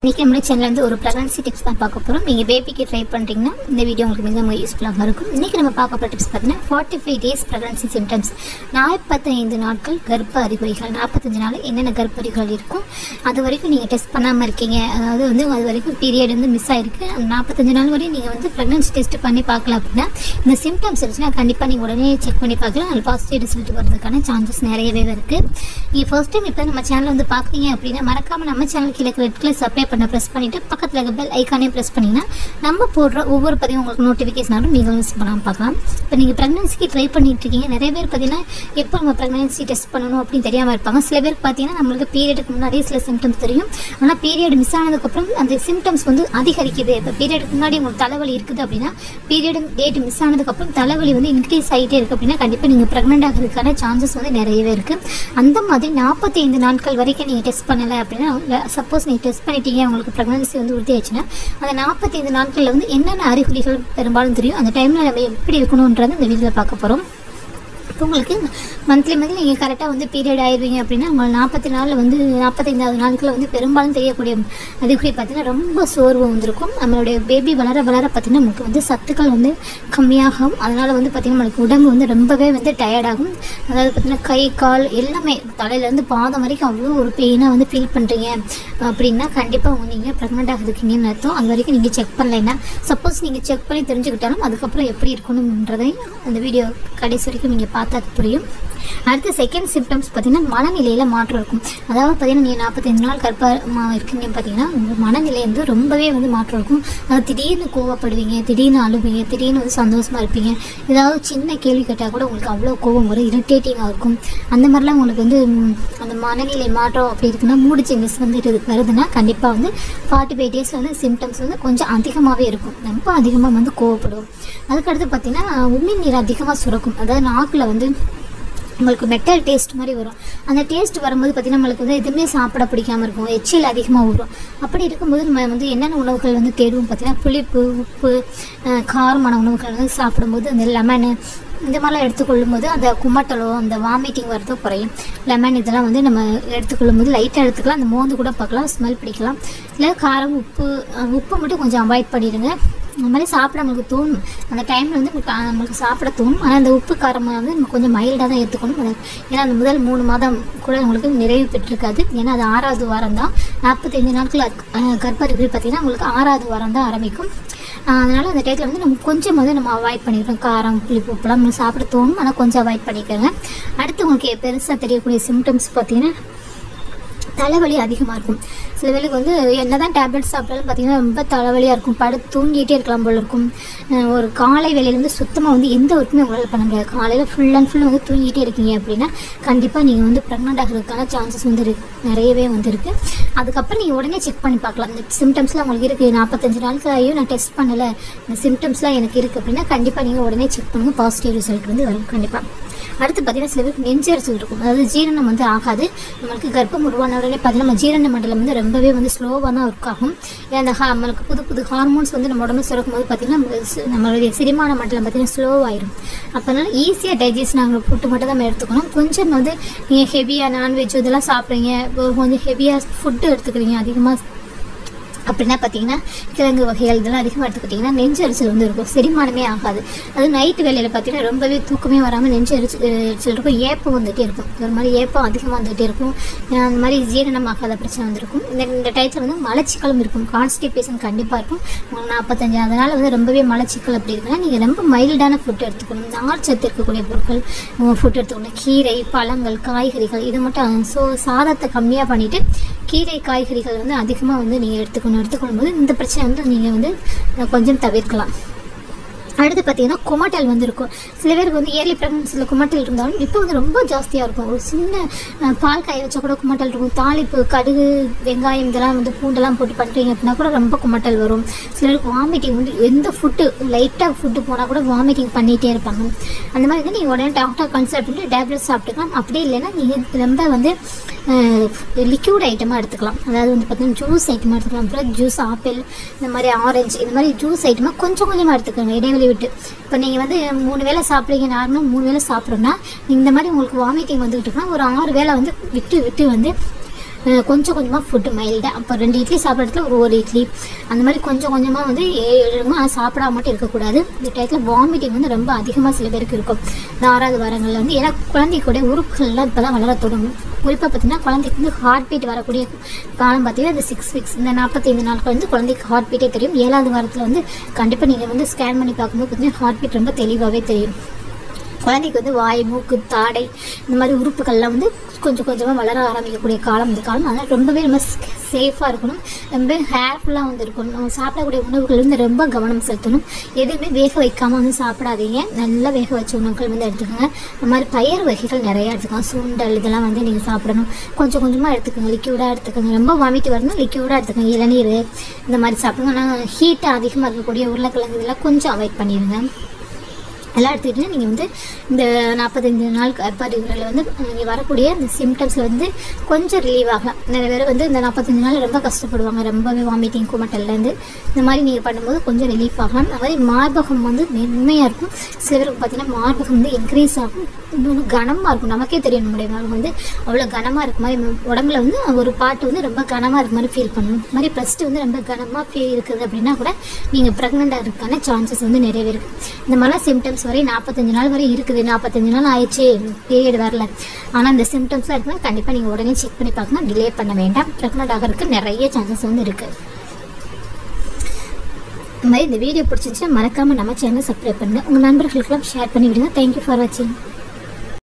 இன்றைக்கி நம்ம சேனலில் வந்து ஒரு ப்ரெக்னன்சி டிப்ஸ் தான் பார்க்க போகிறோம். நீங்கள் பேபிக்கு ட்ரை பண்ணுறீங்கன்னா இந்த வீடியோ உங்களுக்கு மிக யூஸ்ஃபுல்லாக இருக்கும். இன்றைக்கி நம்ம பார்க்க போகிற டிப்ஸ் பார்த்தீங்கன்னா 45 days ப்ரெக்னன்சி சிம்டம்ஸ், 45 நாட்கள் கர்ப்ப அறிகுறிகள். 45 நாள் என்னென்ன கர்ப்ப அறிகுறிகள் இருக்கும், அது வரைக்கும் நீங்கள் டெஸ்ட் பண்ணாமல் இருக்கீங்க, அதாவது வந்து அது வரைக்கும் பீரியட் வந்து மிஸ் ஆகிருக்கு, அந்த 45 நாள் வரையும் நீங்கள் வந்து ப்ரெக்னன்சி டெஸ்ட் பண்ணி பார்க்கலாம். அப்படின்னா இந்த சிம்டம்ஸ் இருந்துச்சுன்னா கண்டிப்பாக நீங்கள் உடனே செக் பண்ணி பார்க்கலாம். அது பாசிட்டிவ் ரிசல்ட் வரதுக்கான சான்சஸ் நிறையவே இருக்குது. நீங்கள் ஃபர்ஸ்ட் டைம் இப்போ நம்ம சேனல் வந்து பார்க்குறீங்க அப்படின்னா மறக்காமல் நம்ம சேனல் கீழே ரெட் கலர் சப்ஸ்கிரைப் பண்ண ப்ரெஸ் பண்ணிவிட்டு பக்கத்தில் இருக்க பெல் ஐக்கானே ப்ரெஸ் பண்ணிங்கன்னா நம்ம போடுற ஒவ்வொரு பதிவும் உங்களுக்கு நோட்டிஃபிகேஷனாலும் நீங்கள் மிஸ் பண்ணாமல் பார்க்கலாம். இப்போ நீங்கள் ப்ரெக்னன்சிக்கு ட்ரை பண்ணிட்டு இருக்கீங்க. நிறைய பேர் பார்த்தீங்கன்னா எப்போ நம்ம ப்ரெக்னன்சி டெஸ்ட் பண்ணணும் அப்படின்னு தெரியாமல் இருப்பாங்க. சில பேருக்கு பார்த்தீங்கன்னா நம்மளுக்கு பீரியடுக்கு முன்னாடியே சில சிம்டம்ஸ் தெரியும். ஆனால் பீரியட் மிஸ் ஆனதுக்கப்புறம் அந்த சிம்டம்ஸ் வந்து அதிகரிக்குது. இப்போ பீரியடுக்கு முன்னாடி உங்களுக்கு தலைவலி இருக்குது அப்படின்னா பீரியட் டேட் மிஸ் ஆனதுக்கப்புறம் தலைவலி வந்து இன்க்ரீஸ் ஆகிட்டே இருக்குது அப்படின்னா கண்டிப்பாக நீங்கள் ப்ரெக்னென்ட் ஆகிறதுக்கான சான்சஸ் வந்து நிறையவே இருக்குது. அந்த மாதிரி 45 நாட்கள் வரைக்கும் நீங்கள் டெஸ்ட் பண்ணலை அப்படின்னா, சப்போஸ் நீங்கள் டெஸ்ட் பண்ணிட்டீங்க உங்களுக்கு ப்ரெக்னன்சி வந்து உறுதியாச்சுன்னா அந்த 45 நாட்களில் வந்து என்னென்ன அறிகுறிகள் பெரும்பாலும் தெரியும், அந்த டைமில் நம்ம எப்படி இருக்கணுன்றது இந்த வீடியோவில் பார்க்க போகிறோம். இப்போ உங்களுக்கு மந்த்லி நீங்கள் கரெக்டாக வந்து பீரியட் ஆயிடுவீங்க அப்படின்னா உங்கள் 45 நாட்களில் வந்து பெரும்பாலும் தெரியக்கூடிய அறிகுறி பார்த்தீங்கன்னா ரொம்ப சோர்வு வந்திருக்கும். நம்மளுடைய பேபி வளர பார்த்திங்கன்னா நமக்கு வந்து சத்துக்கள் வந்து கம்மியாகும். அதனால் வந்து பார்த்திங்கன்னா நம்மளுக்கு உடம்பு வந்து ரொம்பவே வந்து டயர்டாகும். அதாவது பார்த்திங்கன்னா கை கால் எல்லாமே தலையிலேருந்து பாதம் வரைக்கும் அவ்வளோ ஒரு பெயினாக வந்து ஃபீல் பண்ணுறீங்க அப்படின்னா கண்டிப்பாக நீங்கள் ப்ரெக்னென்ட் ஆகிருக்கீங்கன்னு அர்த்தம். அது வரைக்கும் நீங்கள் செக் பண்ணலைன்னா, சப்போஸ் நீங்கள் செக் பண்ணி தெரிஞ்சுக்கிட்டாலும் அதுக்கப்புறம் எப்படி இருக்கணுன்றதை அந்த வீடியோ கடைசி வரைக்கும் நீங்கள் பார்த்தா புரியும். அடுத்த செகண்ட் சிம்டம்ஸ் பார்த்தீங்கன்னா மனநிலையில் மாற்றம் இருக்கும். அதாவது பார்த்தீங்கன்னா நீங்கள் 45 நாள் கர்ப்பமாக இருக்கீங்க பார்த்தீங்கன்னா உங்கள் மனநிலை வந்து ரொம்பவே வந்து மாற்றம் இருக்கும். அது திடீர்னு கோவப்படுவீங்க, திடீர்னு அழுவீங்க, திடீர்னு வந்து சந்தோஷமாக இருப்பீங்க. ஏதாவது சின்ன கேள்வி கேட்டால் கூட உங்களுக்கு அவ்வளோ கோவம் வரும், இரிட்டேட்டிங்காக இருக்கும். அந்த மாதிரிலாம் உங்களுக்கு வந்து அந்த மனநிலை மாற்றம் அப்படி இருக்குன்னா, மூடு சேஞ்சஸ் வந்து வருதுன்னா கண்டிப்பாக வந்து 45 days வந்து சிம்டம்ஸ் வந்து கொஞ்சம் அதிகமாகவே இருக்கும். ரொம்ப அதிகமாக வந்து கோவப்படுவோம். அதுக்கடுத்து பார்த்தீங்கன்னா உமிழ் நீர் அதிகமாக சுரக்கும். அதாவது நாக்கில் வந்து உங்களுக்கு மெட்டல் டேஸ்ட் மாதிரி வரும். அந்த டேஸ்ட் வரும்போது பார்த்திங்கன்னா நம்மளுக்கு வந்து எதுவுமே சாப்பிட பிடிக்காமல் இருக்கும், எச்சில் அதிகமாக வரும். அப்படி இருக்கும்போது நம்ம வந்து என்னென்ன உணவுகள் வந்து தேடுவோம் பார்த்திங்கன்னா புளிப்பு, உப்பு, காரமான உணவுகள் வந்து சாப்பிடும்போது அந்த லெமனு இந்த மாதிரிலாம் எடுத்துக்கொள்ளும் போது அந்த குமட்டலோ அந்த வாமிட்டிங் வரதோ குறையும். லெமன் இதெல்லாம் வந்து நம்ம எடுத்துக்கொள்ளும் போது லைட்டாக எடுத்துக்கலாம், அந்த மோந்து கூட பார்க்கலாம், ஸ்மெல் பிடிக்கலாம். இல்லை காரம், உப்பு மட்டும் கொஞ்சம் அவாய்ட் பண்ணிடுங்க. அந்த மாதிரி சாப்பிட நம்மளுக்கு தோணும், அந்த டைமில் வந்து நம்மளுக்கு சாப்பிட தோணும். ஆனால் அந்த உப்பு காரம் வந்து நம்ம கொஞ்சம் மைல்டாக தான் எடுத்துக்கணும். ஏன்னா அந்த முதல் 3 மாதம் கூட உங்களுக்கு நிறைவு பெற்றிருக்காது. ஏன்னா அது 6வது வாரம் தான். 45 நாட்கள் கர்ப்ப அறிகுறி பார்த்திங்கன்னா உங்களுக்கு 6வது வாரம் தான் ஆரம்பிக்கும். அதனால் அந்த டைத்தில் வந்து நம்ம கொஞ்சம் வந்து நம்ம அவாய்ட் பண்ணிக்கிறோம். காரம், புளிப்பு, உப்புலாம் நம்ம சாப்பிட தோணும், ஆனால் கொஞ்சம் அவாய்ட் பண்ணிக்கிறேங்க. அடுத்து உங்களுக்கு பெருசாக தெரியக்கூடிய சிம்டம்ஸ் பார்த்திங்கன்னா தலைவலி அதிகமாக இருக்கும். சில வேளைக்கு வந்து என்ன தான் டேப்லெட்ஸ் சாப்பிட்டாலும் பார்த்திங்கன்னா ரொம்ப தலைவலியாக இருக்கும். படுத்து தூங்கிட்டே இருக்கலாம் போல் இருக்கும். ஒரு காலை வேலையிலேருந்து சுத்தமாக வந்து எந்த ஒர்க்குமே உங்களால் பண்ண முடியாது. காலையில் ஃபுல் அண்ட் ஃபுல் வந்து தூங்கிட்டே இருக்கீங்க அப்படின்னா கண்டிப்பாக நீங்கள் வந்து ப்ரெக்னென்ட் ஆகிறதுக்கான சான்சஸ் வந்து நிறையவே வந்து இருக்குது. அதுக்கப்புறம் நீங்கள் உடனே செக் பண்ணி பார்க்கலாம். இந்த சிம்டம்ஸ்லாம் உங்களுக்கு இருக்குது, 45 நாட்கள் ஆகியும் நான் டெஸ்ட் பண்ணலை, இந்த சிம்டம்ஸ்லாம் எனக்கு இருக்குது அப்படின்னா கண்டிப்பாக நீங்கள் உடனே செக் பண்ணுங்கள், பாசிட்டிவ் ரிசல்ட் வந்து வரும் கண்டிப்பாக. அடுத்து பார்த்திங்கன்னா சில பேருக்கு நெஞ்செரிச்சல் இருக்கும். அதாவது ஜீரணம் வந்து ஆகாது. நம்மளுக்கு கர்ப்பம் உருவான உடனே பார்த்திங்கன்னா நம்ம ஜீரண மண்டலம் வந்து ரொம்பவே வந்து ஸ்லோவாக தான் ஒர்க் ஆகும். ஏன்னா நம்மளுக்கு புது ஹார்மோன்ஸ் வந்து நம்ம உடம்பு சுரக்கும் போது பார்த்திங்கன்னா நம்மளுடைய செரிமான மண்டலம் பார்த்திங்கன்னா ஸ்லோவாகிடும். அப்போனால ஈஸியாக டைஜஷன் ஆகிற ஃபுட்டு மட்டும் தான் நம்ம எடுத்துக்கணும். கொஞ்சம் வந்து நீங்கள் ஹெவியாக நான்வெஜ் இதெல்லாம் சாப்பிட்றீங்க, கொஞ்சம் ஹெவியாக ஃபுட்டு எடுத்துக்கிறீங்க அதிகமாக அப்படின்னா பார்த்தீங்கன்னா கிழங்கு வகைகள் இதெல்லாம் அதிகமாக எடுத்துக்கிட்டிங்கன்னா நெஞ்செரிச்சல் வந்து இருக்கும், செரிமானமே ஆகாது. அது நைட்டு வேலையில் பார்த்தீங்கன்னா ரொம்பவே தூக்கமே வராமல் நெஞ்செரிச்சல் இருக்கும், ஏப்பம் வந்துகிட்டே இருக்கும். ஒரு மாதிரி ஏப்பம் அதிகமாக வந்துகிட்டே இருக்கும். அந்த மாதிரி ஜீரணம் ஆகாத பிரச்சனை வந்துருக்கும். இந்த டயத்தில் வந்து மலச்சிக்கலும் இருக்கும், கான்ஸ்டிபேஷன் கண்டிப்பாக இருக்கும். 45 அதனால் வந்து ரொம்பவே மலச்சிக்கல் அப்படி இருக்குன்னா நீங்கள் ரொம்ப மைல்டான ஃபுட் எடுத்துக்கணும். நார்ச்சத்து இருக்கக்கூடிய பொருட்கள் ஃபுட் எடுத்துக்கணும். கீரை, பழங்கள், காய்கறிகள் இது மட்டும். சாதத்தை கம்மியாக பண்ணிவிட்டு கீரை, காய்கறிகள் வந்து அதிகமாக வந்து நீங்கள் எடுத்துக்கொள்ளும் போது இந்த பிரச்சனை வந்து நீங்கள் வந்து கொஞ்சம் தவிர்க்கலாம். அடுத்து பார்த்தீங்கன்னா குமட்டல் வந்து இருக்கும். சில பேருக்கு வந்து ஏர்லி ப்ரெக்னன்சியில் குமட்டல் இருந்தாலும் இப்போ வந்து ரொம்ப ஜாஸ்தியாக இருக்கும். ஒரு சின்ன பால் காய வச்சா கூட குமட்டல் இருக்கும். தாளிப்பு, கடுகு, வெங்காயம் இதெல்லாம் வந்து பூண்டெல்லாம் போட்டு பண்ணுறீங்க அப்படின்னா கூட ரொம்ப குமட்டல் வரும். சிலருக்கு வாமிட்டிங் வந்து எந்த ஃபுட்டு லைட்டாக ஃபுட்டு போனால் கூட வாமிட்டிங் பண்ணிகிட்டே இருப்பாங்க. அந்த மாதிரி வந்து நீங்கள் உடனே டாக்டர் கன்சல்ட் பண்ணிட்டு டேப்லெட் சாப்பிட்டுக்கலாம். அப்படியே இல்லைன்னா நீங்கள் ரொம்ப வந்து லிக்யூட் ஐட்டமாக எடுத்துக்கலாம். அதாவது வந்து பார்த்தீங்கன்னா ஜூஸ் ஐட்டமாக எடுத்துக்கலாம். அப்புறம் ஜூஸ், ஆப்பிள், இந்த மாதிரி ஆரஞ்சு இந்த மாதிரி ஜூஸ் ஐட்டமாக கொஞ்சம் கொஞ்சமாக எடுத்துக்கோங்க இடைவெளி விட்டு. இப்போ நீங்கள் வந்து 3 வேளை சாப்பிட்றீங்க, நார்மலாக 3 வேளை சாப்பிட்றோன்னா இந்த மாதிரி உங்களுக்கு வாமிட்டிங் வந்துக்கிட்டு இருக்குன்னா ஒரு 6 வேளை வந்து விட்டு வந்து கொஞ்சம் கொஞ்சமாக ஃபுட்டு மைல்டாக. அப்போ 2 இட்லி சாப்பிட்றதுல ஒரு இட்லி அந்த மாதிரி கொஞ்சம் கொஞ்சமாக வந்து எடுங்க. ஆனால் சாப்பிடாம மட்டும் இருக்கக்கூடாது. இந்த டயத்தில் வாமிட்டிங் வந்து ரொம்ப அதிகமாக சில பேருக்கு இருக்கும். இந்த 6வது வாரங்களில் வந்து ஏன்னா குழந்தைக்கூடிய உறுப்புகள்லாம் இப்போ தான் வளர தொடங்கும். குறிப்பாக பார்த்தீங்கன்னா குழந்தைக்கு வந்து ஹார்ட் பீட் வரக்கூடிய காலம் பார்த்தீங்கன்னா இந்த 6 வீக்ஸ், இந்த 45 நாட்கள் வந்து குழந்தைக்கு ஹார்ட் பீட்டே தெரியும். 7வது வாரத்தில் வந்து கண்டிப்பாக நீங்கள் வந்து ஸ்கேன் பண்ணி பார்க்கும்போது பார்த்தீங்கன்னா ஹார்ட் பீட் ரொம்ப தெளிவாகவே தெரியும். குழந்தைக்கு வந்து வாய், மூக்கு, தாடை இந்த மாதிரி உறுப்புகள்லாம் வந்து கொஞ்சம் கொஞ்சமாக வளர ஆரம்பிக்கக்கூடிய காலம் இந்த காலம். அதனால் ரொம்பவே நம்ம சேஃபாக இருக்கணும். ரொம்ப ஹேர்ஃபுல்லாக வந்து இருக்கணும். நம்ம சாப்பிடக்கூடிய உணவுகள் வந்து ரொம்ப கவனம் செலுத்தணும். எதுவுமே வேக வைக்காமல் வந்து சாப்பிடாதீங்க. நல்லா வேக வச்ச உணவுகள் வந்து எடுத்துக்கோங்க. இந்த மாதிரி பயிர் வகைகள் நிறையா எடுத்துக்கோங்க. சுண்டல் இதெல்லாம் வந்து நீங்கள் சாப்பிடணும். கொஞ்சம் கொஞ்சமாக எடுத்துக்கோங்க. லிக்யூடாக எடுத்துக்கோங்க. ரொம்ப வாமிட்டு வரணும் லிக்யூடாக எடுத்துக்கோங்க. இளநீர் இந்த மாதிரி சாப்பிடுங்க. ஆனால் ஹீட்டு அதிகமாக இருக்கக்கூடிய உருளைக்கிழங்கு இதெல்லாம் கொஞ்சம் அவாய்ட் பண்ணிடுங்க. எல்லாம் எடுத்துக்கிட்டிங்கன்னா நீங்கள் வந்து இந்த 45 நாள் கர்ப்பறிவுகளில் வந்து நீங்கள் வரக்கூடிய இந்த சிம்டம்ஸில் வந்து கொஞ்சம் ரிலீவ் ஆகலாம். நிறைய பேர் வந்து இந்த 45 நாள் ரொம்ப கஷ்டப்படுவாங்க. ரொம்பவே வாமிட்டிங் குமட்டல்லேருந்து இந்த மாதிரி நீங்கள் பண்ணும்போது கொஞ்சம் ரிலீஃப் ஆகலாம். அது மாதிரி மார்பகம் வந்து மென்மையாக இருக்கும். சில பேருக்கு பார்த்தீங்கன்னா மார்பகம் வந்து இன்க்ரீஸ் ஆகும். இன்னொன்று கனமாக இருக்கும். நமக்கே தெரியும் நம்முடைய மார்பகம் வந்து அவ்வளோ கனமாக இருக்க மாதிரி உடம்புல வந்து ஒரு பாட்டு வந்து ரொம்ப கனமாக இருக்க மாதிரி ஃபீல் பண்ணணும். இந்த மாதிரி ப்ளஸ்ட்டு வந்து ரொம்ப கனமாக ஃபீல் இருக்குது அப்படின்னா கூட நீங்கள் ப்ரெக்னெண்ட்டாக இருக்கான சான்சஸ் வந்து நிறையவே இருக்குது. இந்த மாதிரிலாம் சிம்டம்ஸ் வரை 45 நாள் வரை இருக்குது. 45 நாள் ஆயிடுச்சு, பீரியட் வரல, ஆனால் இந்த சிம்டம்ஸ்லாம் இருக்குன்னா கண்டிப்பாக நீங்கள் உடனே செக் பண்ணி பார்க்கணும். டிலே பண்ண வேண்டாம். ப்ரெக்னெண்ட் ஆகிறதுக்கு நிறைய சான்சஸ் வந்து இருக்குது. இந்த மாதிரி இந்த வீடியோ பிடிச்சிருந்துச்சுன்னா மறக்காமல் நம்ம சேனலை சப்ஸ்கிரைப் பண்ணுங்கள். உங்கள் நண்பர்களுக்கெல்லாம் ஷேர் பண்ணி விடுங்க. தேங்க்யூ ஃபார் வாட்சிங்.